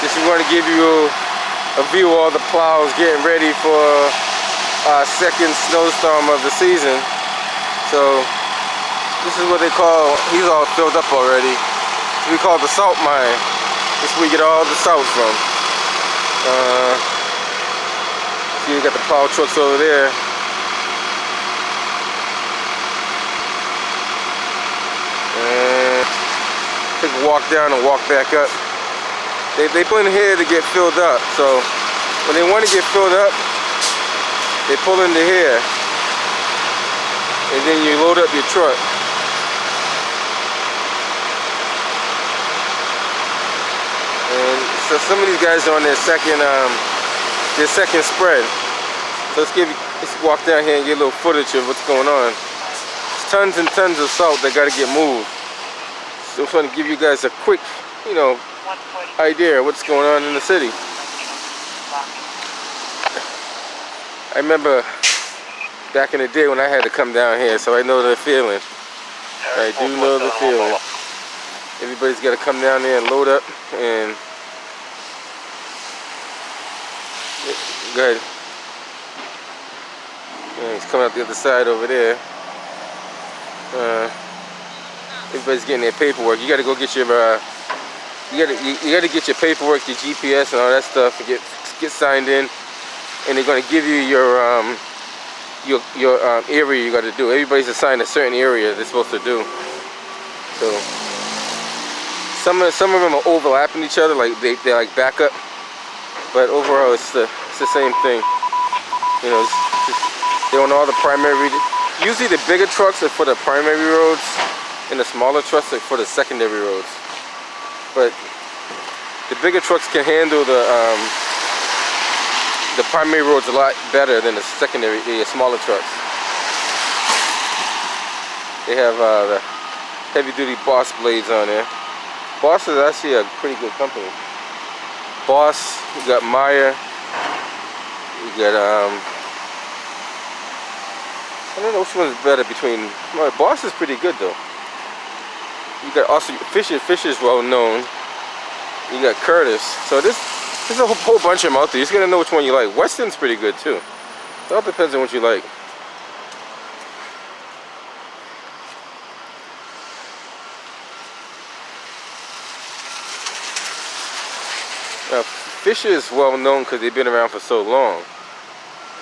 This is going to give you a view of all the plows getting ready for our second snowstorm of the season. So this is what they call, he's all filled up already. We call the salt mine. This is where you get all the salt from. See, you got the plow trucks over there. And take a walk down and walk back up. They put in here to get filled up. So when they want to get filled up, they pull into here. And then you load up your truck. And so some of these guys are on their second spread. So let's walk down here and get a little footage of what's going on. It's tons and tons of salt that got to get moved. So I'm trying to give you guys a quick, idea of what's going on in the city. I remember back in the day when I had to come down here, so I know the feeling. I do know the feeling. Everybody's got to come down there and load up and go ahead. Yeah, he's coming out the other side over there. Everybody's getting their paperwork. You got to go get your you got to get your paperwork, your GPS, and all that stuff, and get signed in. And they're going to give you your area you got to do. Everybody's assigned a certain area they're supposed to do. So some of them are overlapping each other, like they're like back up. But overall, it's the same thing. They're on all the primary. Usually, the bigger trucks are for the primary roads, and the smaller trucks are for the secondary roads. But the bigger trucks can handle the primary roads a lot better than the smaller trucks. They have the heavy-duty Boss blades on there. Boss is actually a pretty good company. Boss, you got Meyer, you got I don't know which one's better between. Boss is pretty good though. You got also Fisher. Fisher's well known. You got Curtis. So there's a whole bunch of them out there. You just gotta know which one you like. Weston's pretty good too. It all depends on what you like. Now, Fisher is well known because they've been around for so long.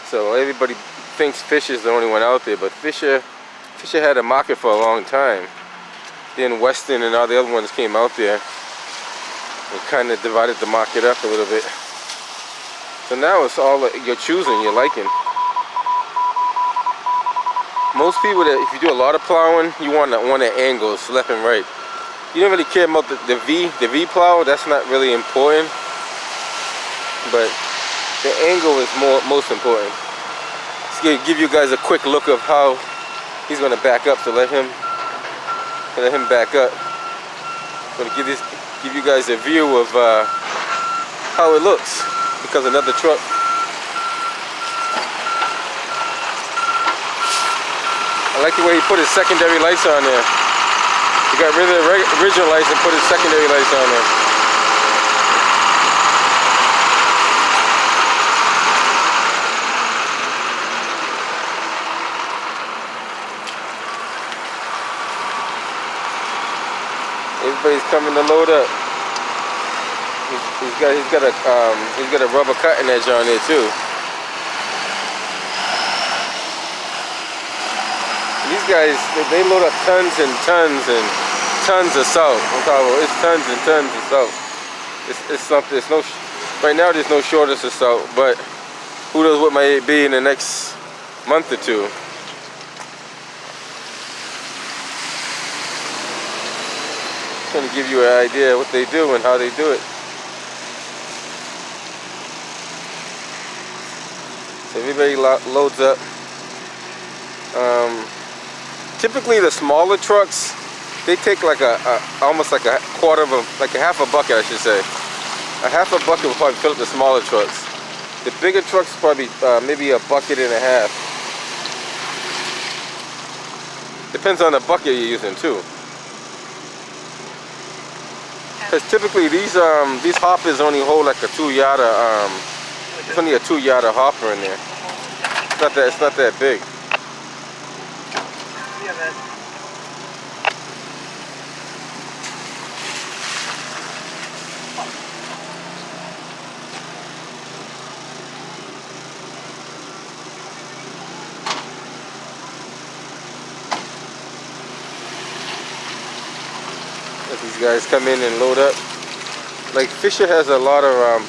So everybody thinks Fisher's the only one out there, but Fisher had a market for a long time. Then Weston and all the other ones came out there and kind of divided the market up a little bit. So now it's all you're choosing, you're liking. Most people, if you do a lot of plowing, you want one that angles left and right. You don't really care about the V plow. That's not really important. But the angle is most important. Just gonna give you guys a quick look of how he's gonna back up. So let him back up. I'm gonna give you guys a view of how it looks because another truck. I like the way he put his secondary lights on there. He got rid of the original lights and put his secondary lights on there. Everybody's coming to load up. He's got a rubber cutting edge on there too. These guys, they load up tons and tons and tons of salt. I'm talking about it's tons and tons of salt. It's something. Right now there's no shortage of salt, but who knows what might be in the next month or two. Trying to give you an idea of what they do and how they do it. So everybody loads up. Typically the smaller trucks, they take like almost like a quarter of like a half a bucket, I should say. A half a bucket will probably fill up the smaller trucks. The bigger trucks probably maybe a bucket and a half. Depends on the bucket you're using too. Because typically these hoppers only hold like a 2-yarder. It's only a 2-yarder hopper in there. It's not that big. Let these guys come in and load up. Like Fisher has a lot of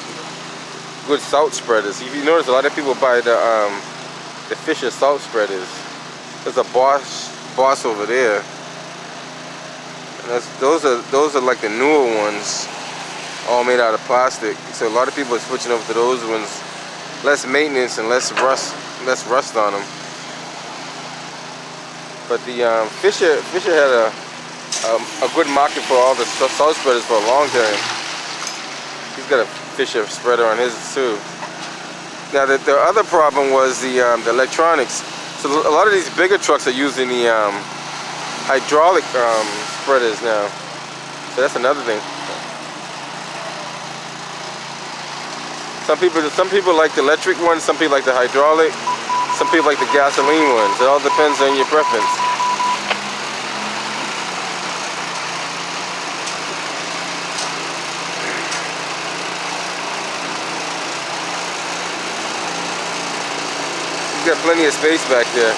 good salt spreaders. If you notice, a lot of people buy the Fisher salt spreaders. There's a Boss over there. And those are like the newer ones, all made out of plastic. So a lot of people are switching over to those ones. Less maintenance and less rust on them. But the Fisher had a good market for all the salt spreaders for a long time. He's got a Fisher spreader on his too. Now the other problem was the electronics. So a lot of these bigger trucks are using the hydraulic spreaders now. So that's another thing. Some people like the electric ones, some people like the hydraulic, some people like the gasoline ones. It all depends on your preference. He's got plenty of space back there.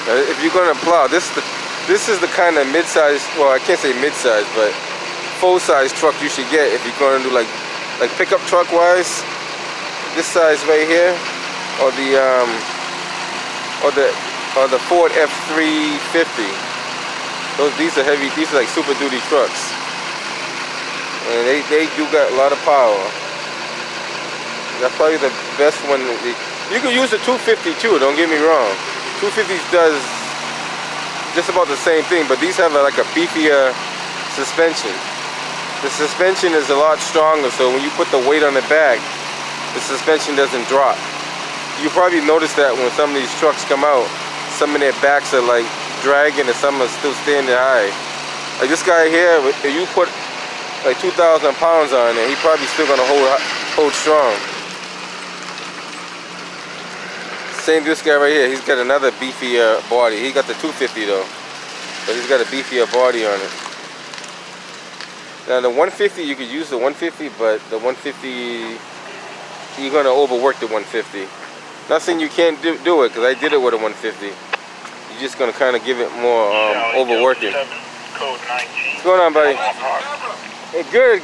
If you're going to plow, this is the kind of mid-size, well, I can't say mid-size, but full-size truck you should get if you're going to do like pickup truck wise. This size right here, or the Ford F350. These are heavy. These are like Super Duty trucks, and they do got a lot of power. That's probably the best one. You can use the 250 too. Don't get me wrong. 250s does just about the same thing, but these have like a beefier suspension. The suspension is a lot stronger, so when you put the weight on the back, the suspension doesn't drop. You probably notice that when some of these trucks come out, some of their backs are like dragging and some are still standing high. Like this guy here, if you put like 2,000 pounds on it, he probably still gonna hold strong. Same this guy right here, he's got another beefier body. He got the 250 though, but he's got a beefier body on it. Now the 150, you could use the 150, but the 150, you're gonna overwork the 150. Not saying you can't do it, because I did it with a 150. You're just gonna kind of give it more overworking. What's going on, buddy? Hey, good.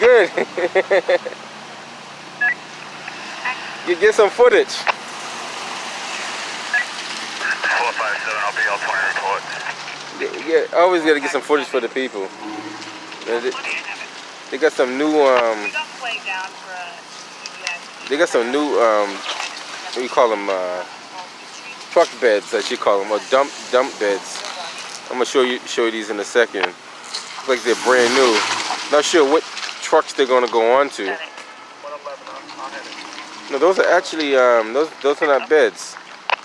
You get some footage. 457, I'll be on 20 report. Yeah, I always gotta get some footage for the people. They got some new they got some new what do you call them, truck beds, as you call them, or dump beds. I'm gonna show you these in a second. Looks like they're brand new. Not sure what trucks they're gonna go on to. No, those are actually those are not beds.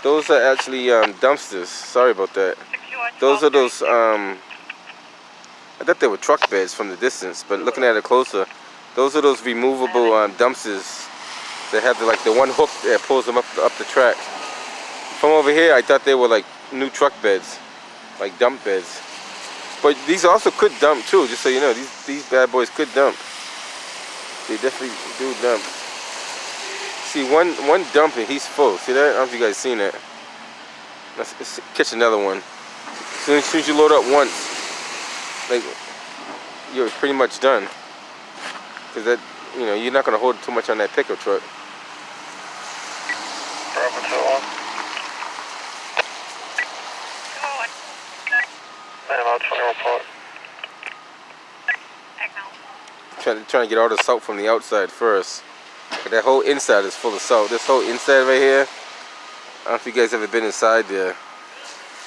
Those are actually dumpsters. Sorry about that. Those are those I thought they were truck beds from the distance, but looking at it closer, those are those removable dumpsters. They have the one hook that pulls them up the track. From over here, I thought they were like new truck beds, like dump beds. But these also could dump too, just so you know. These bad boys could dump. They definitely do dump. See, one dumping, he's full. See that? I don't know if you guys seen it. Let's catch another one. As soon as you load up once, like, you're pretty much done. Cause that, you know, you're not gonna hold too much on that pickup truck. Trying to get all the salt from the outside first. But that whole inside is full of salt. This whole inside right here, I don't know if you guys ever been inside there.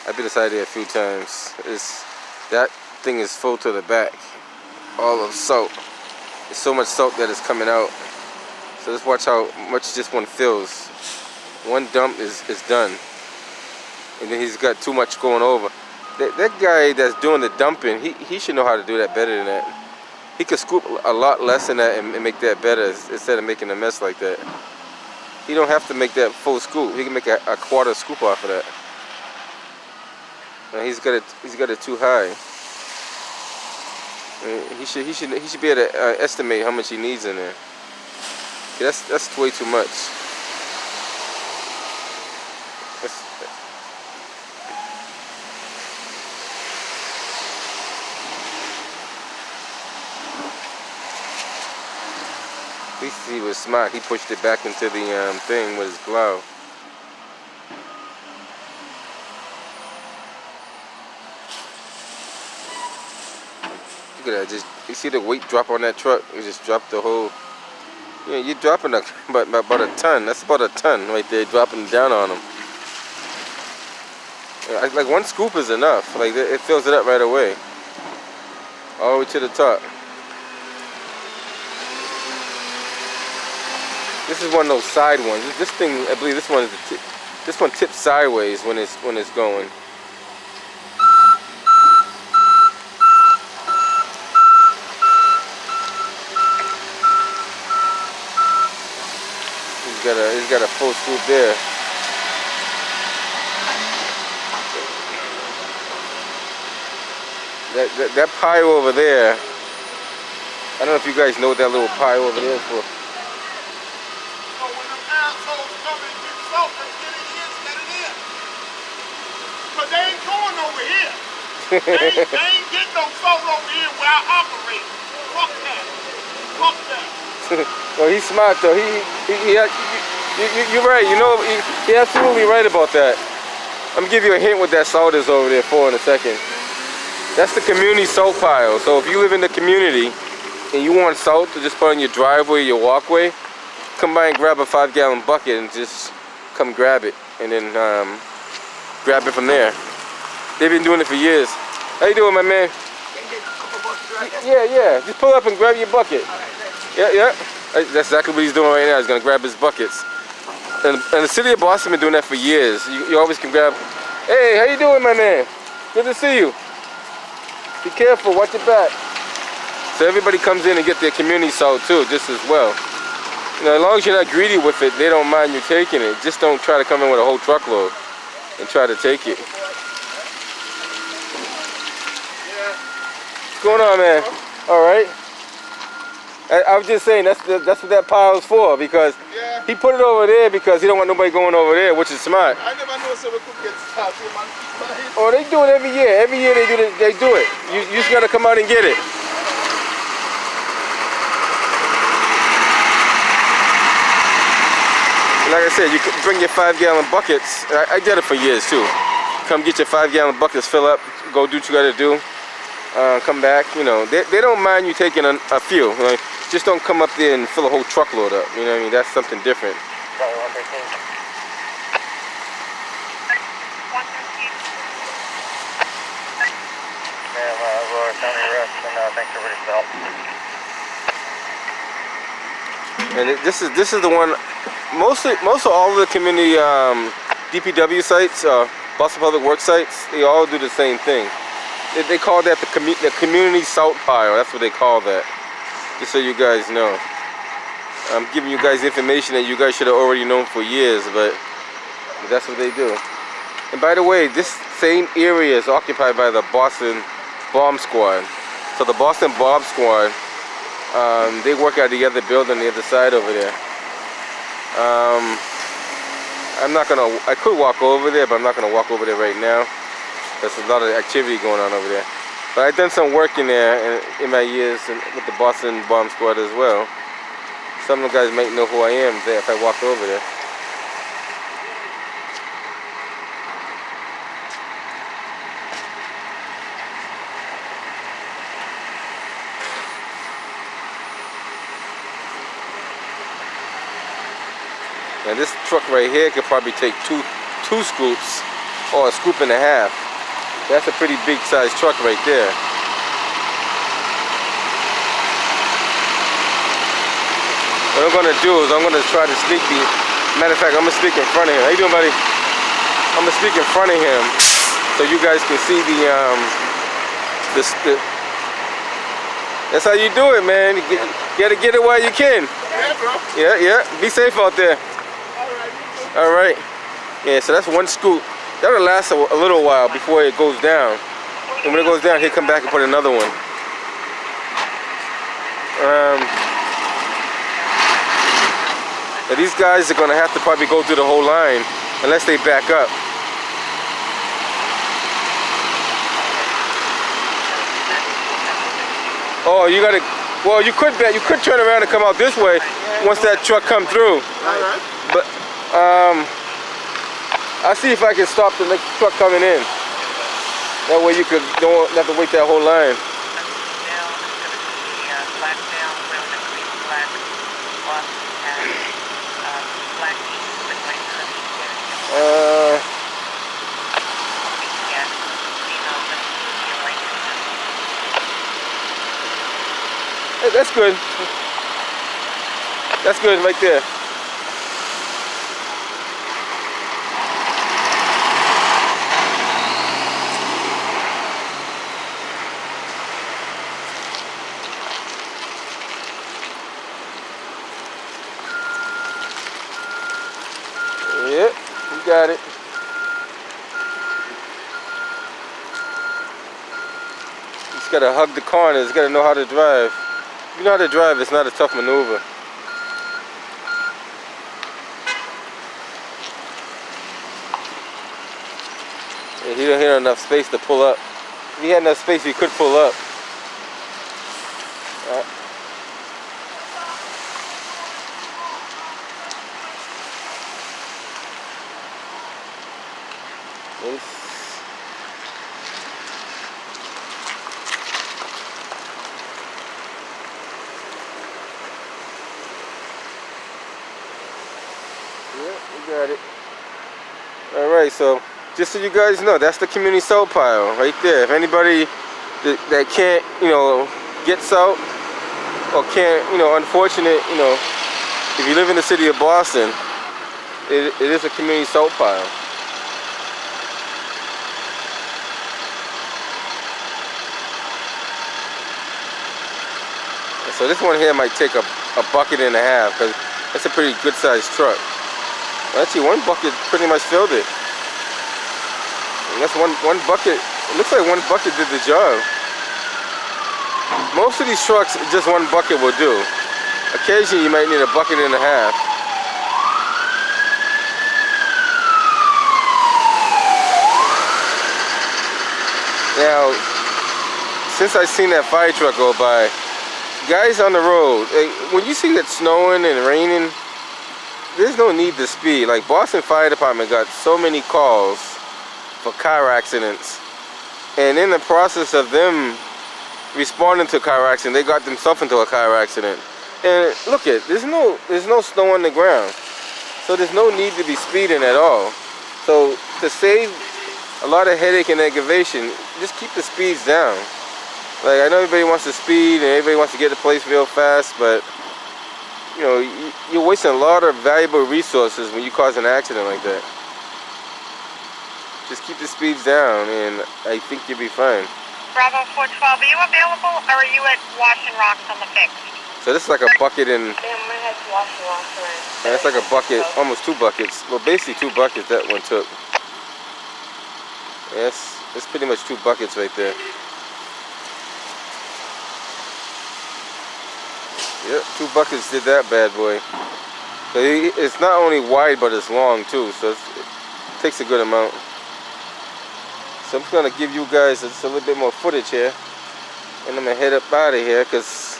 I've been inside there a few times. That thing is full to the back. all of salt. There's so much salt that is coming out. So let's watch how much this one fills. One dump is done. And then he's got too much going over. That guy that's doing the dumping, he should know how to do that better than that. He could scoop a lot less than that and make that better instead of making a mess like that. He don't have to make that full scoop. He can make a quarter scoop off of that. Now he's got it too high. He should be able to estimate how much he needs in there. Okay, that's way too much. At least he was smart. He pushed it back into the thing with his glove. Look at that. Just you see the weight drop on that truck? It just dropped the whole. Yeah, you're dropping about a ton. That's about a ton right there, dropping down on them. Like one scoop is enough. Like it fills it up right away, all the way to the top. This is one of those side ones. This thing, I believe, this one tips sideways when it's going. He's got a full scoop there. That pile over there. I don't know if you guys know what that little pile over there is for. But they ain't going over here. They ain't getting no salt over here where I operate. Fuck that. Fuck that. Well, he's smart though. You're right. You know, he's absolutely right about that. I'm gonna give you a hint what that salt is over there for in a second. That's the community salt pile. So if you live in the community and you want salt to just put on your driveway, your walkway, come by and grab a 5-gallon bucket and just come grab it, and then grab it from there. They've been doing it for years. How you doing, my man? Yeah. Just pull up and grab your bucket. Yeah. That's exactly what he's doing right now. He's gonna grab his buckets. And the city of Boston been doing that for years. You always can grab. Hey, how you doing, my man? Good to see you. Be careful. Watch your back. So everybody comes in and get their community salt too, just as well. You know, as long as you're not greedy with it, they don't mind you taking it. Just don't try to come in with a whole truckload and try to take it. What's going on, man? All right. I was just saying that's what that pile is for, because he put it over there because he don't want nobody going over there, which is smart. I never know so we could get started, man. Oh, they do it every year. Every year they do it. You just gotta come out and get it. Like I said, you can bring your 5-gallon buckets. I did it for years too. Come get your 5-gallon buckets, fill up, go do what you gotta do. Come back, you know. They don't mind you taking a few. Like, just don't come up there and fill a whole truckload up. You know what I mean? That's something different. And this is the one. Most of all of the community DPW sites, Boston Public Works sites, they all do the same thing. They call that the community salt pile. That's what they call that. Just so you guys know. I'm giving you guys information that you guys should have already known for years, but that's what they do. And by the way, this same area is occupied by the Boston Bomb Squad. So the Boston Bomb Squad, they work out the other building, the other side over there. I could walk over there, but I'm not gonna walk over there right now. There's a lot of activity going on over there. But I've done some work in there in my years with the Boston Bomb Squad as well. Some of the guys might know who I am there if I walk over there. Now this truck right here could probably take two scoops or a scoop and a half. That's a pretty big sized truck right there. what I'm gonna do is I'm gonna try to sneak the. Matter of fact, I'm gonna speak in front of him. How you doing, buddy? I'm gonna speak in front of him so you guys can see the that's how you do it, man. You gotta get it while you can. Yeah, bro. Yeah. Be safe out there. All right. Yeah, so that's one scoop. That'll last a little while before it goes down. And when it goes down, he'll come back and put another one. Now these guys are gonna have to probably go through the whole line unless they back up. Oh, you gotta. Well, you could turn around and come out this way once that truck come through. Alright. But I'll see if I can stop the next truck coming in. That way you don't have to wait that whole line. Hey, that's good. That's good right there. Yep, you got it. You just gotta hug the corners, you gotta know how to drive. If you know how to drive, it's not a tough maneuver. Yeah, he don't have enough space to pull up. If he had enough space, he could pull up. Got it. All right, so just so you guys know, that's the community salt pile right there. If anybody that can't, get salt or can't, unfortunate, if you live in the city of Boston, it is a community salt pile. So this one here might take a bucket and a half because it's a pretty good sized truck. Actually, one bucket pretty much filled it. And that's one bucket. It looks like one bucket did the job. Most of these trucks, just one bucket will do. Occasionally, you might need a bucket and a half. Now, since I seen that fire truck go by, guys on the road, when you see it snowing and raining, there's no need to speed. Like Boston Fire Department got so many calls for car accidents, and in the process of them responding to a car accident, they got themselves into a car accident. And look there's no snow on the ground, so there's no need to be speeding at all. So to save a lot of headache and aggravation, just keep the speeds down. Like I know everybody wants to speed and everybody wants to get to place real fast, but you're wasting a lot of valuable resources when you cause an accident like that. Just keep the speeds down and I think you'll be fine. Bravo 412, are you available or are you at washing rocks on the fixed? So this is like a bucket and... I'm gonna head to washing rocks around. That's like a bucket, almost 2 buckets. Well, basically 2 buckets that one took. Yes, it's pretty much 2 buckets right there. Yep, 2 buckets did that bad boy. So it's not only wide, but it's long too, so it takes a good amount. So I'm just gonna give you guys just a little bit more footage here, and I'm gonna head up out of here because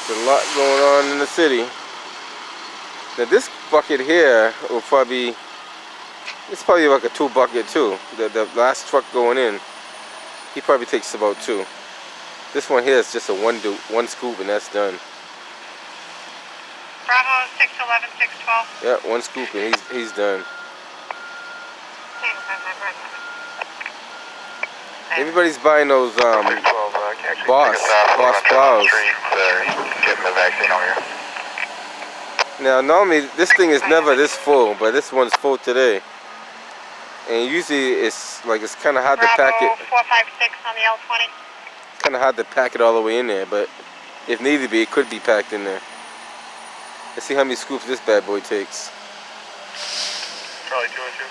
there's a lot going on in the city. Now this bucket here will probably, it's probably like a 2 bucket too. The last truck going in, he probably takes about 2. This one here is just a one scoop and that's done. Bravo 611, 612. Yeah, 1 scoop and he's done. I Everybody's buying those 12, Boss plows. Getting the vaccine over here. Now normally this thing is never this full, but this one's full today. And usually it's kind of hard to pack Bravo it. 456 on the L20. Kind of hard to pack it all the way in there, but if needed be, it could be packed in there. Let's see how many scoops this bad boy takes. Probably 202.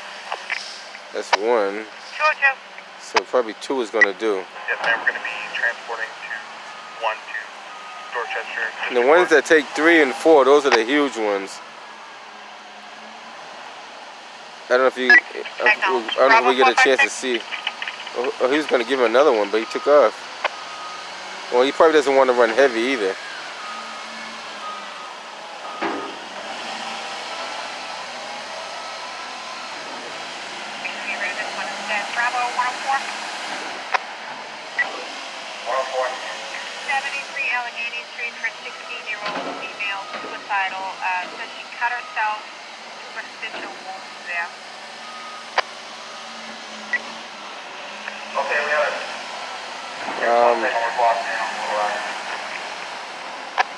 That's one. 202. So probably two is gonna do. Yes, ma'am. We're going to be transporting to 1 to Dorchester. And the ones that take 3 and 4, those are the huge ones. I don't know if you, I don't know if we get a chance to see. Oh, he was gonna give him another one, but he took off. Well, he probably doesn't want to run heavy either. Bravo 104. 104. 73 Allegheny Street for 16-year-old female, suicidal. Says she cut herself, superficial wounds there. Okay, we have it.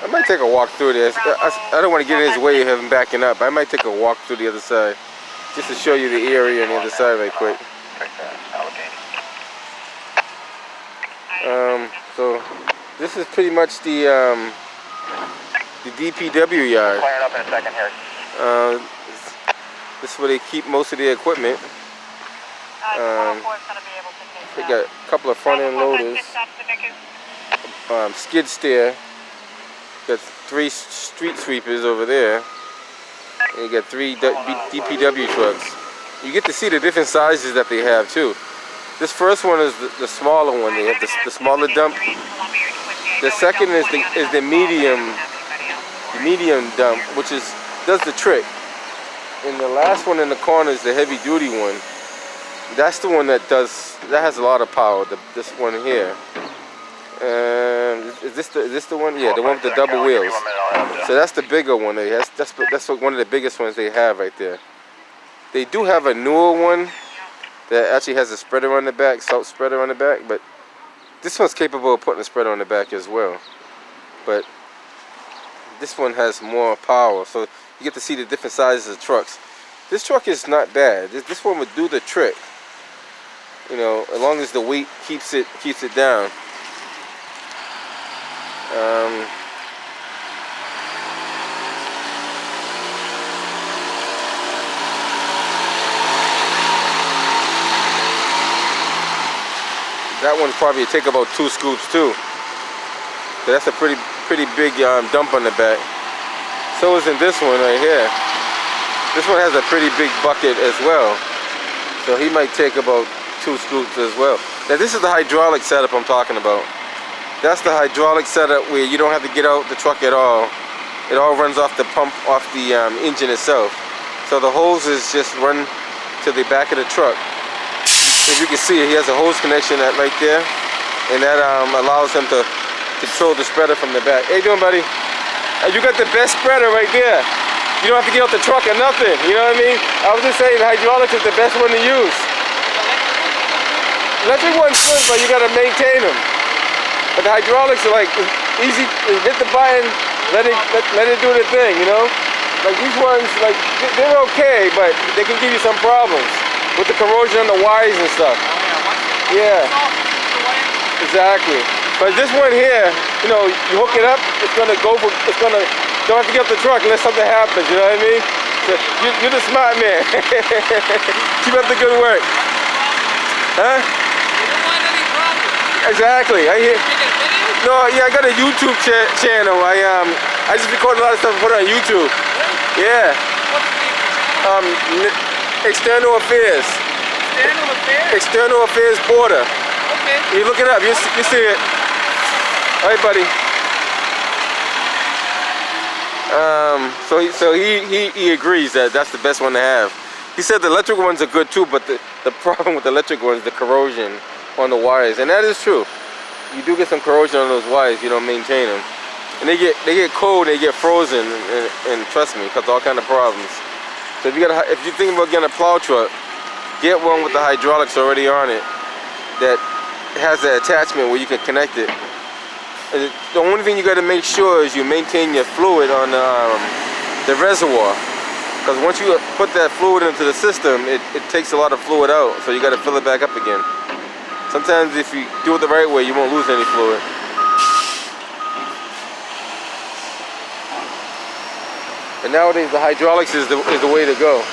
I might take a walk through this. I don't want to get in his way of him backing up. I might take a walk through the other side, just to show you the area on the other side right quick. So this is pretty much the DPW yard. Clearing up in a second here. This is where they keep most of the equipment. 104 is going to be able to take They that. got a couple of front end loaders, skid steer. Got 3 street sweepers over there. And you got 3 DPW trucks. You get to see the different sizes that they have too. This first one is the smaller one. They have the smaller dump. The second is the medium dump, which does the trick. And the last one in the corner is the heavy duty one. That's the one that has a lot of power. This one here. Is this the one? Yeah, the one with the double wheels. So that's the bigger one. That's one of the biggest ones they have right there. They do have a newer one that actually has a spreader on the back, salt spreader on the back, but this one's capable of putting a spreader on the back as well. But this one has more power, so you get to see the different sizes of trucks. This truck is not bad. This one would do the trick. You know, as long as the weight keeps it down. That one probably take about 2 scoops too. So that's a pretty big dump on the back. So isn't this one right here. This one has a pretty big bucket as well. So he might take about 2 scoops as well. Now this is the hydraulic setup I'm talking about. That's the hydraulic setup where you don't have to get out the truck at all. It all runs off the pump, off the engine itself. So the hoses just run to the back of the truck. As you can see, he has a hose connection right there, and that allows him to control the spreader from the back. How you doing, buddy? You got the best spreader right there. You don't have to get out the truck or nothing. You know what I mean? I was just saying hydraulics is the best one to use. Electric one's good, but you got to maintain them. But the hydraulics are like easy. Hit the button, let it do the thing. You know, like these ones, like they're okay, but they can give you some problems with the corrosion on the wires and stuff. Yeah, exactly. But this one here, you know, you hook it up, don't have to get up the truck unless something happens, you know what I mean? So you're the smart man. Keep up the good work. Huh? You don't want any problems. Exactly. No, yeah, I got a YouTube channel. I just record a lot of stuff and put it on YouTube. Yeah. External Affairs. External affairs? External Affairs Border. Okay. You look it up, you see it. All right, buddy. So he agrees that that's the best one to have. He said the electric ones are good too, but the problem with the electric ones is the corrosion on the wires, and that is true. You do get some corrosion on those wires. You don't maintain them, and they get cold, they get frozen, and trust me, cause all kind of problems. So if you think about getting a plow truck, get one with the hydraulics already on it that has an attachment where you can connect it. And the only thing you got to make sure is you maintain your fluid on the reservoir. Because once you put that fluid into the system, it takes a lot of fluid out, so you got to fill it back up again. Sometimes if you do it the right way, you won't lose any fluid. And nowadays the hydraulics is the way to go.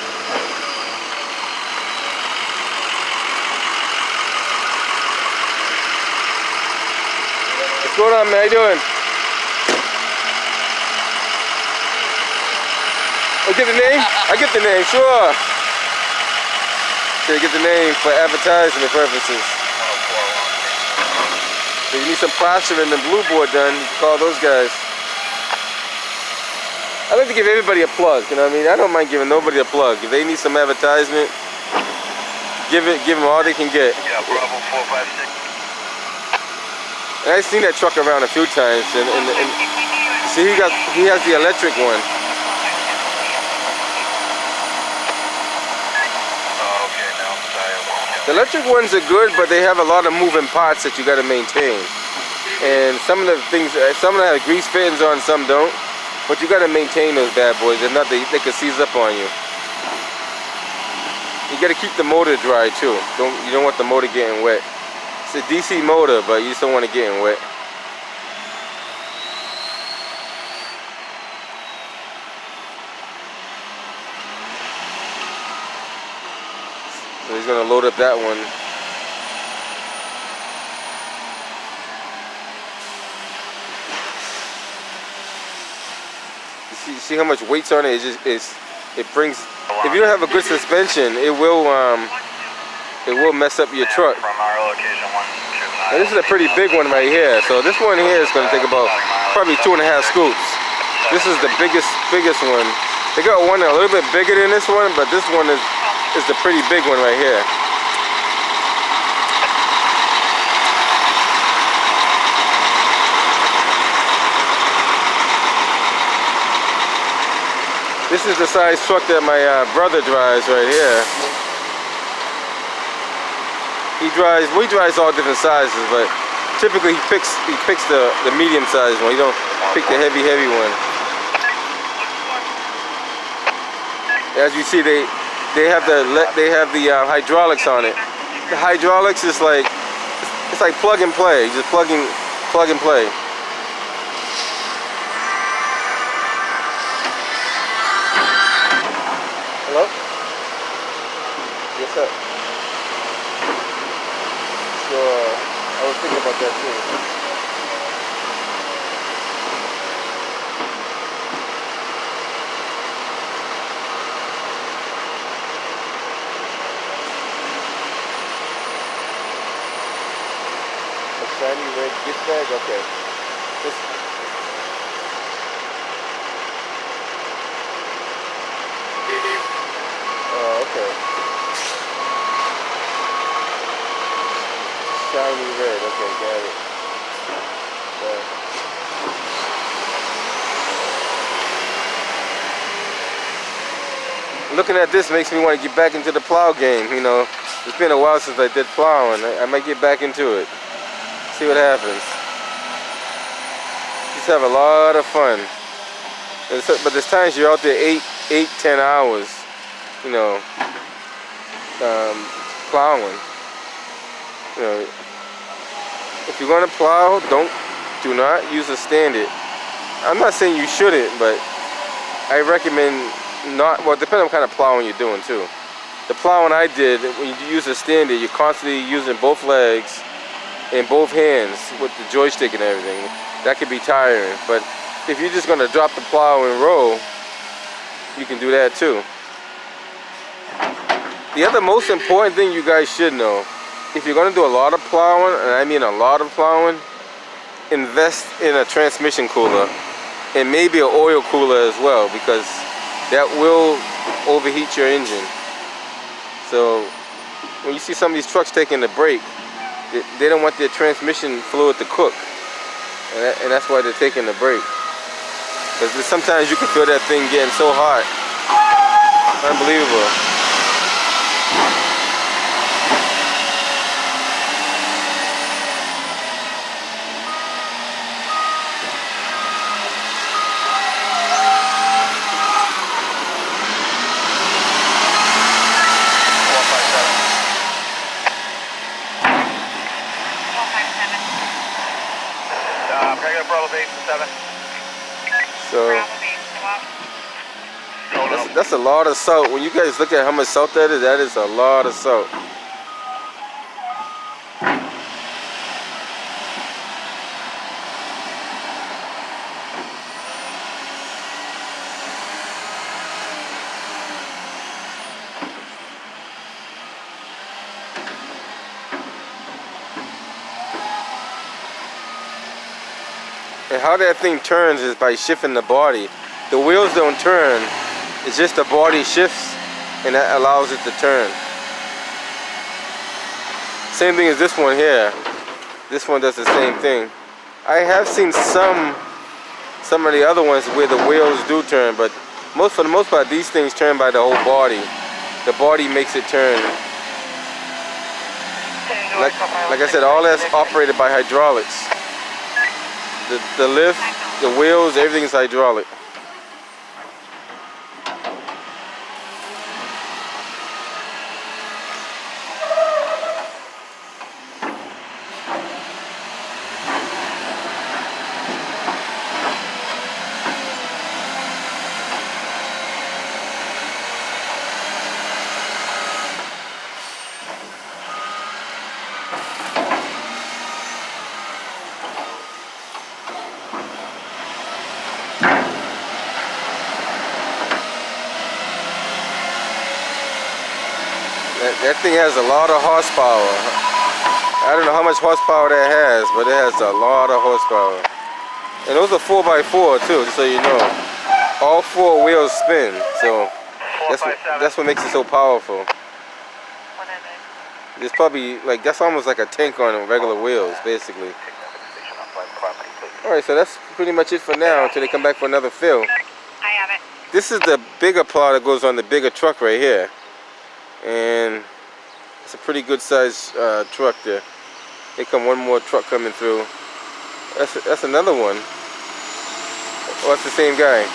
What's going on, man? How you doing? Oh, get the name? I get the name, sure. So you get the name for advertisement purposes. So you need some plastering and blue board done, you can call those guys. I like to give everybody a plug, you know what I mean? I don't mind giving nobody a plug. If they need some advertisement, give them all they can get. Yeah, Bravo 456. And I've seen that truck around a few times, and see, he has the electric one. The electric ones are good, but they have a lot of moving parts that you got to maintain. And some of the things, some of them have grease fittings on, some don't. But you got to maintain those bad boys. If not, they could seize up on you. You got to keep the motor dry too. You don't want the motor getting wet. It's a DC motor, but you just don't want it getting wet. So he's gonna load up that one. You see how much weight's on it? It brings. If you don't have a good suspension, it will mess up your truck. From our location 129. Now this is a pretty big one right here. So this one here is gonna take about probably 2.5 scoops. This is the biggest one. They got one a little bit bigger than this one, but this one is the pretty big one right here. This is the size truck that my brother drives right here. He drives all different sizes, but typically he picks the medium sized one. He don't pick the heavy one. As you see, they have the hydraulics on it. The hydraulics is like, it's like plug and play. Just plug and play. Hello? Yes, sir. So I was thinking about that too. Shiny red gift bag? Okay. Okay. Shiny red. Okay, got it. Looking at this makes me want to get back into the plow game. You know, it's been a while since I did plowing. I might get back into it. See what happens. Just have a lot of fun. But there's times you're out there 8-10 hours, you know, plowing. You know, if you're gonna plow, do not use a Stand-It. I'm not saying you shouldn't, but I recommend not. Well, depending on what kind of plowing you're doing too. The plowing I did, when you use a Stand-It, you're constantly using both legs and both hands with the joystick and everything. That could be tiring, but if you're just gonna drop the plow and roll, you can do that too. The other most important thing you guys should know, if you're gonna do a lot of plowing, and I mean a lot of plowing, invest in a transmission cooler and maybe an oil cooler as well, because that will overheat your engine. So when you see some of these trucks taking a break, they don't want their transmission fluid to cook, and that's why they're taking the break. Because sometimes you can feel that thing getting so hot. Unbelievable. Regular Bravo base 7. So Bravo base, go up. that's a lot of salt. When you guys look at how much salt that is a lot of salt. And how that thing turns is by shifting the body. The wheels don't turn. It's just the body shifts and that allows it to turn. Same thing as this one here. This one does the same thing. I have seen some of the other ones where the wheels do turn, but for the most part these things turn by the whole body. The body makes it turn. Like I said, all that's operated by hydraulics. The lift, the wheels, everything's hydraulic. That thing has a lot of horsepower. I don't know how much horsepower that has, but it has a lot of horsepower. And those are 4x4 too, just so you know. All four wheels spin, so that's what makes it so powerful. It's probably like, that's almost like a tank on regular wheels, basically. Alright, so that's pretty much it for now until they come back for another fill. I have it. This is the bigger plow that goes on the bigger truck right here. And it's a pretty good size truck there. Here come one more truck coming through. That's another one. Oh, it's the same guy.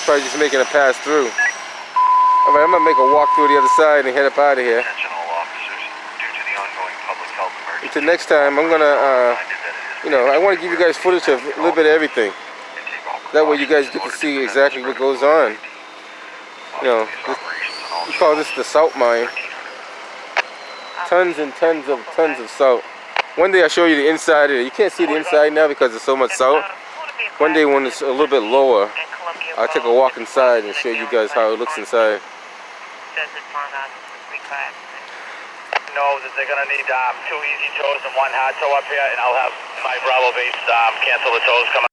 Probably just making a pass through. Alright, I'm gonna make a walk through the other side and head up out of here. Attention all officers. Due to the ongoing public health emergency, Until next time, I'm gonna, I want to give you guys footage of a little bit of everything. That way you guys get to see exactly what goes on. We call this the salt mine. Tons and tons of salt. One day I'll show you the inside of it. You can't see the inside now because there's so much salt. One day when it's a little bit lower, I'll take a walk inside and show you guys how it looks inside. know that they're going to need 2 easy tows and 1 hard tow up here, and I'll have my Bravo base cancel the tows coming